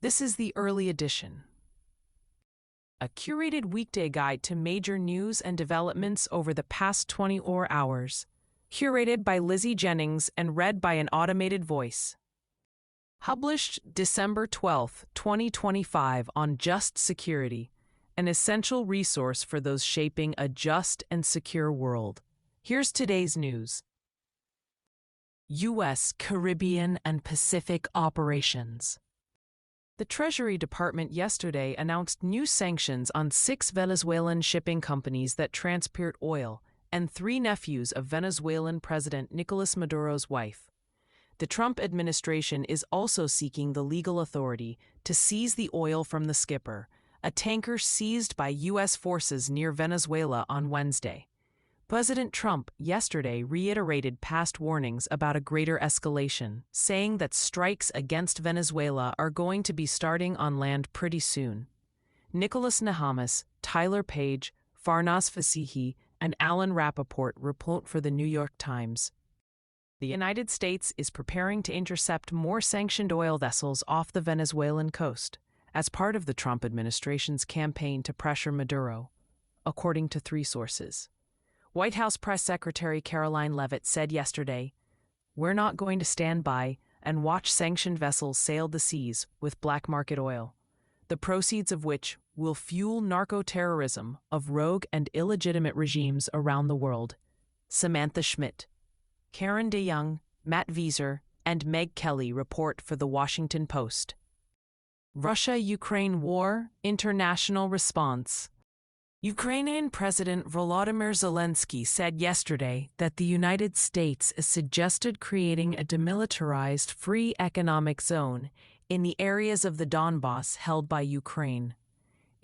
This is the early edition, a curated weekday guide to major news and developments over the past 24 hours, curated by Lizzie Jennings and read by an automated voice. Published December 12, 2025 on Just Security, an essential resource for those shaping a just and secure world. Here's today's news. U.S., Caribbean, and Pacific operations. The Treasury Department yesterday announced new sanctions on 6 Venezuelan shipping companies that transport oil and 3 nephews of Venezuelan President Nicolas Maduro's wife. The Trump administration is also seeking the legal authority to seize the oil from the Skipper, a tanker seized by U.S. forces near Venezuela on Wednesday. President Trump yesterday reiterated past warnings about a greater escalation, saying that strikes against Venezuela are going to be starting on land pretty soon. Nicholas Nahamas, Tyler Page, Farnaz Fasihi, and Alan Rappaport report for the New York Times. The United States is preparing to intercept more sanctioned oil vessels off the Venezuelan coast, as part of the Trump administration's campaign to pressure Maduro, according to 3 sources. White House Press Secretary Caroline Leavitt said yesterday, "We're not going to stand by and watch sanctioned vessels sail the seas with black market oil, the proceeds of which will fuel narco-terrorism of rogue and illegitimate regimes around the world." Samantha Schmidt, Karen DeYoung, Matt Vieser, and Meg Kelly report for The Washington Post. Russia-Ukraine war, international response. Ukrainian President Volodymyr Zelensky said yesterday that the United States has suggested creating a demilitarized free economic zone in the areas of the Donbass held by Ukraine.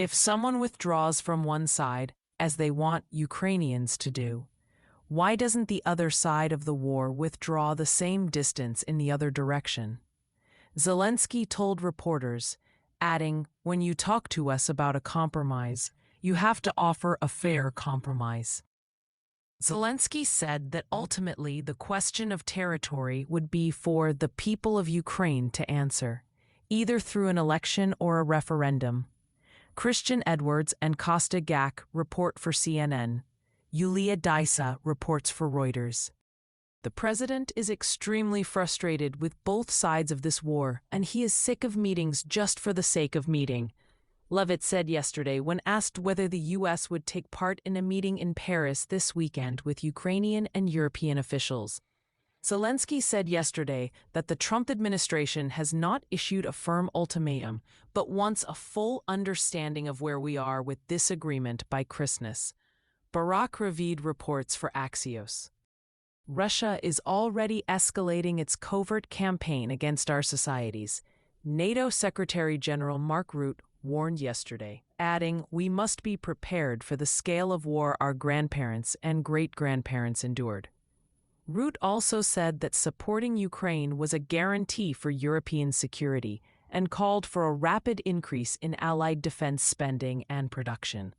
If someone withdraws from one side, as they want Ukrainians to do, why doesn't the other side of the war withdraw the same distance in the other direction? Zelensky told reporters, adding, "When you talk to us about a compromise, you have to offer a fair compromise." Zelensky said that ultimately the question of territory would be for the people of Ukraine to answer, either through an election or a referendum. Christian Edwards and Costa Gak report for CNN. Yulia Daisa reports for Reuters. The president is extremely frustrated with both sides of this war, and he is sick of meetings just for the sake of meeting, Leavitt said yesterday when asked whether the U.S. would take part in a meeting in Paris this weekend with Ukrainian and European officials. Zelensky said yesterday that the Trump administration has not issued a firm ultimatum, but wants a full understanding of where we are with this agreement by Christmas. Barak Ravid reports for Axios. Russia is already escalating its covert campaign against our societies, NATO Secretary General Mark Rutte warned yesterday, adding, "We must be prepared for the scale of war our grandparents and great-grandparents endured." Rutte also said that supporting Ukraine was a guarantee for European security and called for a rapid increase in allied defense spending and production.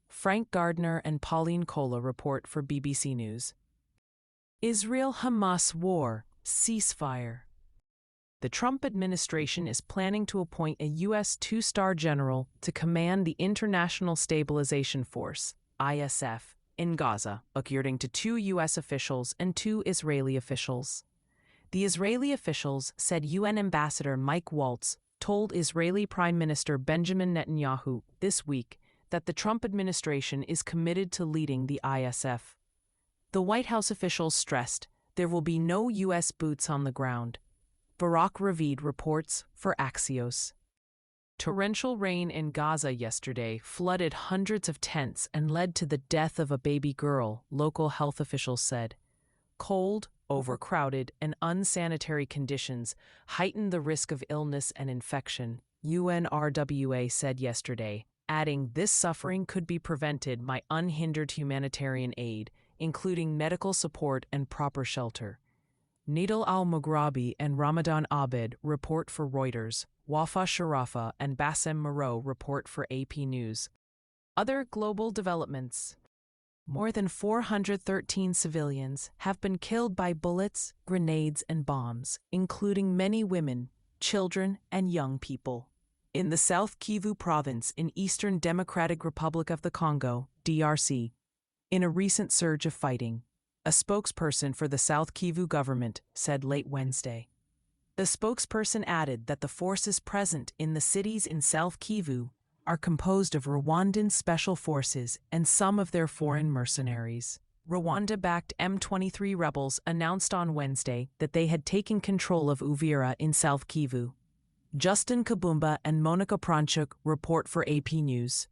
Frank Gardner and Pauline Kola report for BBC News. Israel-Hamas war, ceasefire. The Trump administration is planning to appoint a U.S. 2-star general to command the International Stabilization Force, ISF, in Gaza, according to 2 U.S. officials and 2 Israeli officials. The Israeli officials said UN Ambassador Mike Waltz told Israeli Prime Minister Benjamin Netanyahu this week that the Trump administration is committed to leading the ISF. The White House officials stressed there will be no U.S. boots on the ground. Barak Ravid reports for Axios. Torrential rain in Gaza yesterday flooded hundreds of tents and led to the death of a baby girl, local health officials said. Cold, overcrowded, and unsanitary conditions heightened the risk of illness and infection, UNRWA said yesterday, adding this suffering could be prevented by unhindered humanitarian aid, including medical support and proper shelter. Nidal al-Mughrabi and Ramadan Abed report for Reuters. Wafa Sharafa and Bassem Moreau report for AP News. Other global developments. More than 413 civilians have been killed by bullets, grenades, and bombs, including many women, children, and young people. In the South Kivu province in Eastern Democratic Republic of the Congo, DRC, in a recent surge of fighting, a spokesperson for the South Kivu government said late Wednesday. The spokesperson added that the forces present in the cities in South Kivu are composed of Rwandan special forces and some of their foreign mercenaries. Rwanda-backed M23 rebels announced on Wednesday that they had taken control of Uvira in South Kivu. Justin Kabumba and Monica Pranchuk report for AP News.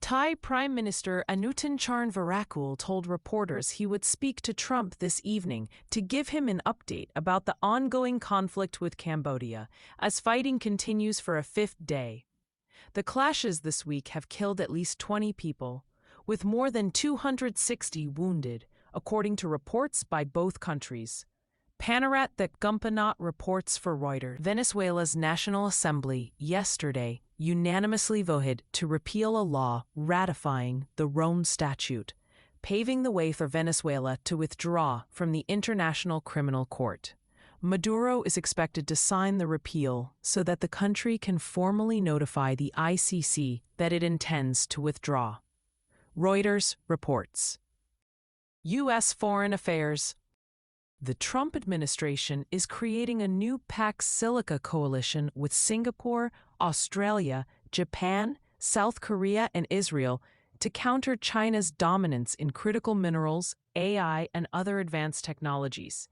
Thai Prime Minister Anutin Charnvirakul told reporters he would speak to Trump this evening to give him an update about the ongoing conflict with Cambodia as fighting continues for a fifth day. The clashes this week have killed at least 20 people, with more than 260 wounded, according to reports by both countries. Panarat that Gumpanot reports for Reuters. Venezuela's National Assembly yesterday unanimously voted to repeal a law ratifying the Rome Statute, paving the way for Venezuela to withdraw from the International Criminal Court. Maduro is expected to sign the repeal so that the country can formally notify the ICC that it intends to withdraw. Reuters reports. U.S. Foreign Affairs. The Trump administration is creating a new Pax Silica coalition with Singapore, Australia, Japan, South Korea, and Israel to counter China's dominance in critical minerals, AI, and other advanced technologies.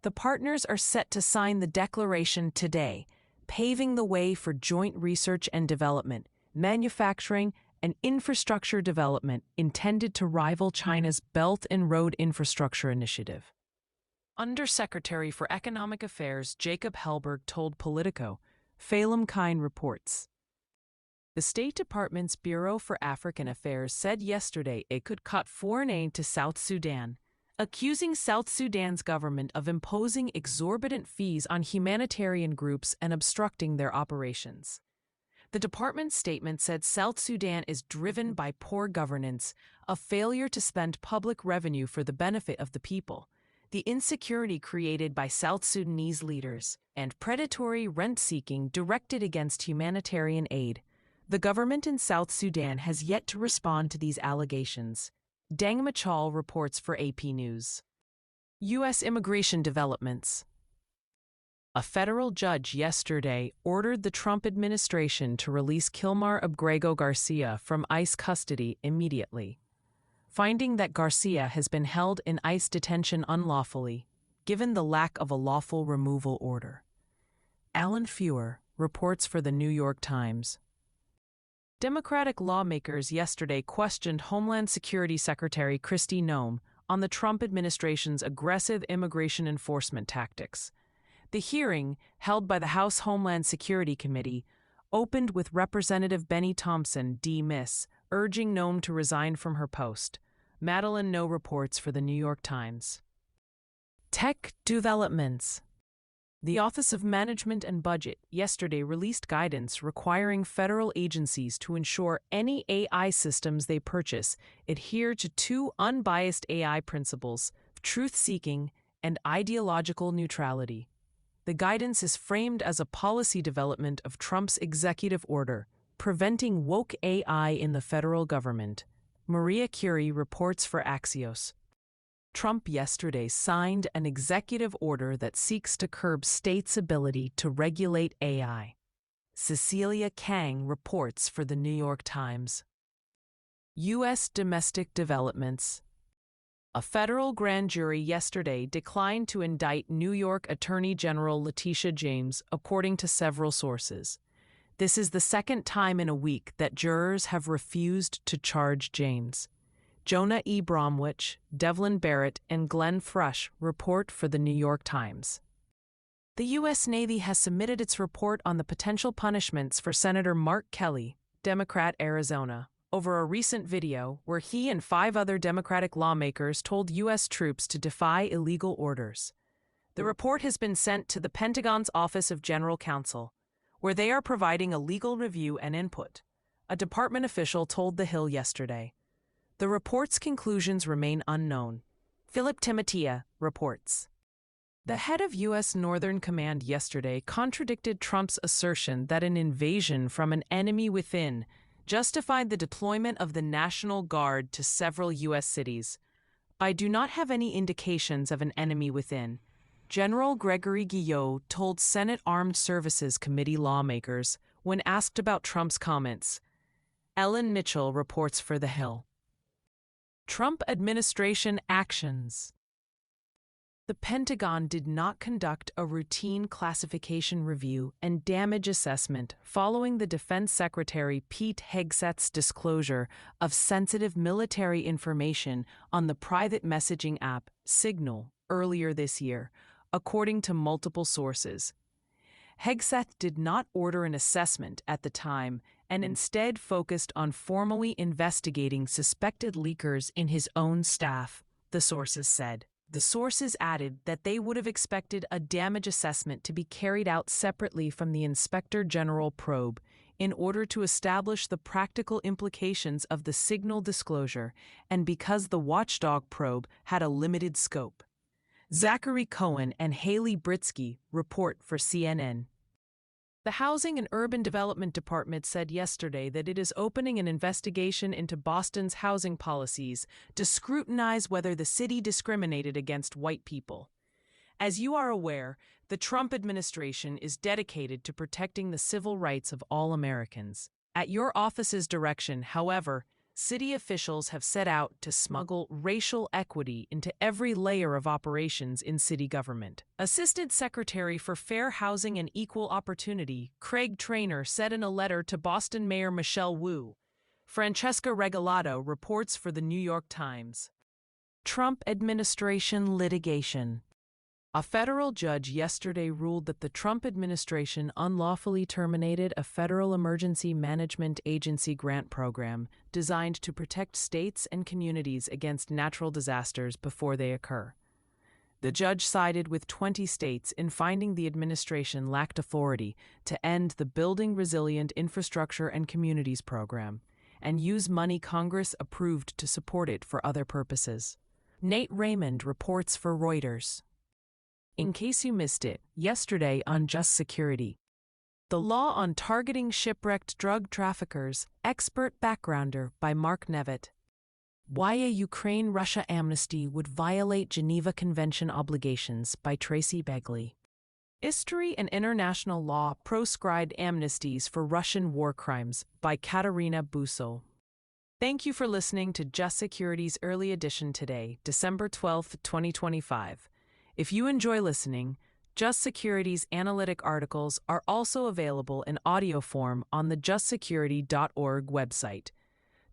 The partners are set to sign the declaration today, paving the way for joint research and development, manufacturing, and infrastructure development intended to rival China's Belt and Road Infrastructure Initiative. Undersecretary for Economic Affairs Jacob Hellberg told Politico, Phelim Kine reports. The State Department's Bureau for African Affairs said yesterday it could cut foreign aid to South Sudan, accusing South Sudan's government of imposing exorbitant fees on humanitarian groups and obstructing their operations. The department's statement said South Sudan is driven by poor governance, a failure to spend public revenue for the benefit of the people, the insecurity created by South Sudanese leaders, and predatory rent-seeking directed against humanitarian aid. The government in South Sudan has yet to respond to these allegations. Deng Machal reports for AP News. U.S. immigration developments. A federal judge yesterday ordered the Trump administration to release Kilmar Abrego Garcia from ICE custody immediately, finding that Garcia has been held in ICE detention unlawfully, given the lack of a lawful removal order. Alan Feuer reports for the New York Times. Democratic lawmakers yesterday questioned Homeland Security Secretary Kristi Noem on the Trump administration's aggressive immigration enforcement tactics. The hearing, held by the House Homeland Security Committee, opened with Representative Benny Thompson, D-Miss, urging Noem to resign from her post. Madeline No reports for the New York Times. Tech developments. The Office of Management and Budget yesterday released guidance requiring federal agencies to ensure any AI systems they purchase adhere to two unbiased AI principles: truth-seeking and ideological neutrality. The guidance is framed as a policy development of Trump's executive order, preventing woke AI in the federal government. Maria Curie reports for Axios. Trump yesterday signed an executive order that seeks to curb states' ability to regulate AI. Cecilia Kang reports for the New York Times. U.S. domestic developments. A federal grand jury yesterday declined to indict New York Attorney General Letitia James, according to several sources. This is the second time in a week that jurors have refused to charge James. Jonah E. Bromwich, Devlin Barrett, and Glenn Thrush report for the New York Times. The U.S. Navy has submitted its report on the potential punishments for Senator Mark Kelly, Democrat, Arizona, over a recent video where he and 5 other Democratic lawmakers told U.S. troops to defy illegal orders. The report has been sent to the Pentagon's Office of General Counsel, where they are providing a legal review and input, a department official told The Hill yesterday. The report's conclusions remain unknown. Philip Timothea reports. The head of U.S. Northern Command yesterday contradicted Trump's assertion that an invasion from an enemy within justified the deployment of the National Guard to several U.S. cities. "I do not have any indications of an enemy within," General Gregory Guillot told Senate Armed Services Committee lawmakers when asked about Trump's comments. Ellen Mitchell reports for The Hill. Trump administration actions. The Pentagon did not conduct a routine classification review and damage assessment following the Defense Secretary Pete Hegseth's disclosure of sensitive military information on the private messaging app Signal earlier this year, according to multiple sources. Hegseth did not order an assessment at the time and instead focused on formally investigating suspected leakers in his own staff, the sources said. The sources added that they would have expected a damage assessment to be carried out separately from the Inspector General probe in order to establish the practical implications of the Signal disclosure and because the watchdog probe had a limited scope. Zachary Cohen and Haley Britsky report for CNN. The Housing and Urban Development Department said yesterday that it is opening an investigation into Boston's housing policies to scrutinize whether the city discriminated against white people. As you are aware, the Trump administration is dedicated to protecting the civil rights of all Americans. At your office's direction, however, city officials have set out to smuggle racial equity into every layer of operations in city government. Assistant Secretary for Fair Housing and Equal Opportunity, Craig Traynor, said in a letter to Boston Mayor Michelle Wu. Francesca Regalado reports for the New York Times. Trump administration litigation. A federal judge yesterday ruled that the Trump administration unlawfully terminated a federal emergency management agency grant program designed to protect states and communities against natural disasters before they occur. The judge sided with 20 states in finding the administration lacked authority to end the Building Resilient Infrastructure and Communities program and use money Congress approved to support it for other purposes. Nate Raymond reports for Reuters. In case you missed it, yesterday on Just Security. The Law on Targeting Shipwrecked Drug Traffickers, Expert Backgrounder by Mark Nevitt. Why a Ukraine-Russia Amnesty Would Violate Geneva Convention Obligations by Tracy Begley. History and International Law Proscribed Amnesties for Russian War Crimes by Katerina Busol. Thank you for listening to Just Security's early edition today, December 12, 2025. If you enjoy listening, Just Security's analytic articles are also available in audio form on the justsecurity.org website.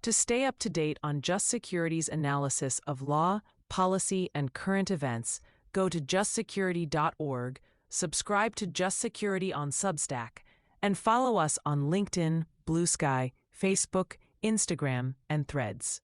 To stay up to date on Just Security's analysis of law, policy, and current events, go to justsecurity.org, subscribe to Just Security on Substack, and follow us on LinkedIn, Blue Sky, Facebook, Instagram, and Threads.